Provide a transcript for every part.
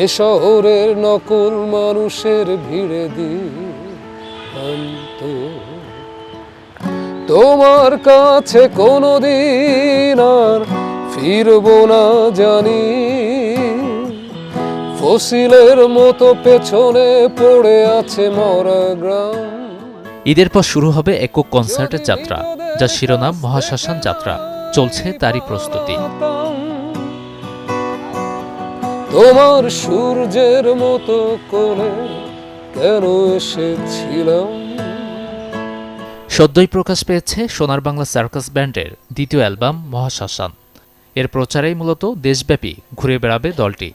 এ শহরের নকল মানুষের ভিড়ে দিন্ত তোমার কাছে কোনোদিন আর ফিরবো না জানি ফসিলের মতো পেছনে পড়ে আছে মরা গ্রাম। ঈদের পর শুরু হবে একক কনসার্টের যাত্রা, যার শিরোনাম মহাশ্মশান যাত্রা। চলছে তারই প্রস্তুতি। তোমার সূর্যের মতো কোলে কেন এসেছিলাম। সদ্যই প্রকাশ পেয়েছে সোনার বাংলা সার্কাস ব্যান্ডের দ্বিতীয় অ্যালবাম মহাশ্মশান। এর প্রচারেই মূলত দেশব্যাপী ঘুরে বেড়াবে দলটি,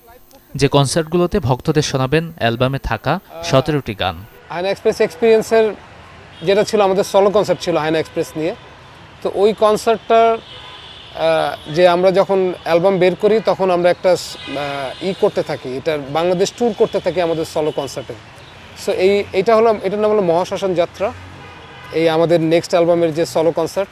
যে কনসার্টগুলোতে ভক্তদের শোনাবেন অ্যালবামে থাকা 17টি গান। হায়না এক্সপ্রেস এক্সপিরিয়েন্সের যেটা ছিল আমাদের সলো কনসার্ট ছিল হায়না এক্সপ্রেস নিয়ে, তো ওই কনসার্টটার যে আমরা যখন অ্যালবাম বের করি তখন আমরা একটা করতে থাকি, এটা বাংলাদেশ ট্যুর করতে থাকি আমাদের সলো কনসার্টে। সো এটার নাম হলো মহাশ্মশান যাত্রা। এই আমাদের নেক্সট অ্যালবামের যে সলো কনসার্ট,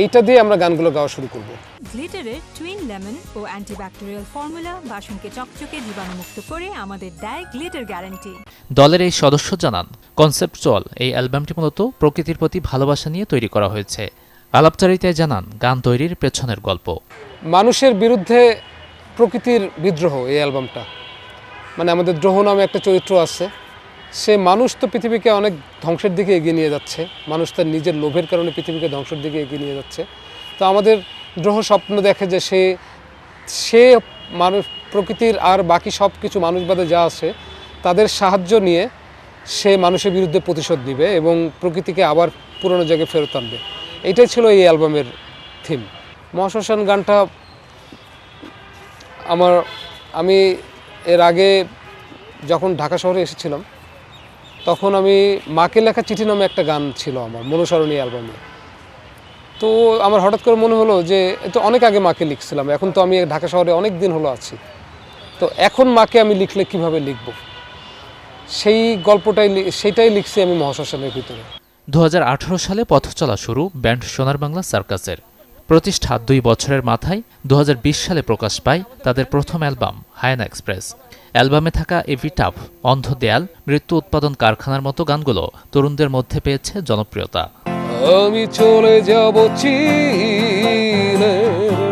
এইটা দিয়ে আমরা গানগুলো গাওয়া শুরু করব। গ্লিটারের টুইন লেমন ও অ্যান্টিব্যাকটেরিয়াল ফর্মুলা বাসনকে চকচকে জীবাণুমুক্ত করে আমাদের দেয় গ্লিটার গ্যারান্টি। দলের এই সদস্য জানান, কনসেপ্টচুয়াল এই অ্যালবামটি মূলত প্রকৃতির প্রতি ভালোবাসা নিয়ে তৈরি করা হয়েছে। আলাপচারিতায় জানান গান তৈরির পেছনের গল্প। মানুষের বিরুদ্ধে প্রকৃতির বিদ্রোহ এই অ্যালবামটা। মানে আমাদের দ্রোহ নামে একটা চরিত্র আছে, সে মানুষ তো পৃথিবীকে অনেক ধ্বংসের দিকে এগিয়ে নিয়ে যাচ্ছে, মানুষ তার নিজের লোভের কারণে পৃথিবীকে ধ্বংসের দিকে এগিয়ে নিয়ে যাচ্ছে। তো আমাদের দ্রোহ স্বপ্ন দেখে যে সে মানুষ প্রকৃতির আর বাকি সব কিছু মানুষবাদে যা আছে তাদের সাহায্য নিয়ে সে মানুষের বিরুদ্ধে প্রতিশোধ নেবে এবং প্রকৃতিকে আবার পুরনো জায়গায় ফেরত আনবে। এটাই ছিল এই অ্যালবামের থিম। মহাশ্মশান গানটা আমি এর আগে যখন ঢাকা শহরে এসেছিলাম তখন আমি মাকে লেখা চিঠি নামে একটা গান ছিল আমার মনুসরণী অ্যালবামে। তো আমার হঠাৎ করে মনে হলো যে এটা অনেক আগে মাকে লিখছিলাম, এখন তো আমি ঢাকা শহরে অনেক দিন হলো আছি, তো এখন মাকে আমি লিখলে কিভাবে লিখব, সেই সেটাই লিখছি আমি মহাশ্মশানের ভিতরে। 2018 সালে পথ চলা শুরু ব্যান্ড সোনার বাংলা সার্কাসের। প্রতিষ্ঠা 2 বছরের মাথায় 2020 সালে প্রকাশ পায় তাদের প্রথম অ্যালবাম হায়না এক্সপ্রেস। অ্যালবামে থাকা এভিটাফ, অন্ধ দেয়াল, মৃত্যু উৎপাদন কারখানার মতো গানগুলো তরুণদের মধ্যে পেয়েছে জনপ্রিয়তা। আমি চলে যাব চীনের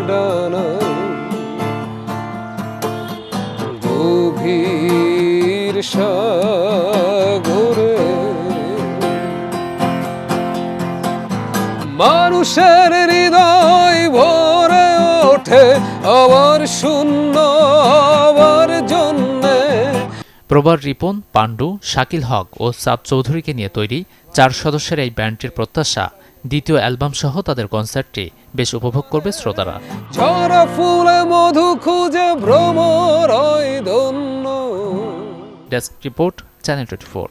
ডানায়, গভীর সাগরে মানুষের হৃদয় ভরে ওঠে আবার শূন্য হবার জন্যে। প্রবার রিপন, পাণ্ডু, শাকিল হক ও সাদ চৌধুরীকে নিয়ে তৈরি 4 সদস্যের এই ব্যান্ডটির প্রত্যাশা দ্বিতীয় অ্যালবাম সহ তাদের কনসার্টটি বেশ উপভোগ করবে শ্রোতারা। ঝরা ফুলে মধু খুঁজে ভ্রমর হয় ধন্য। Desk report, channel 24।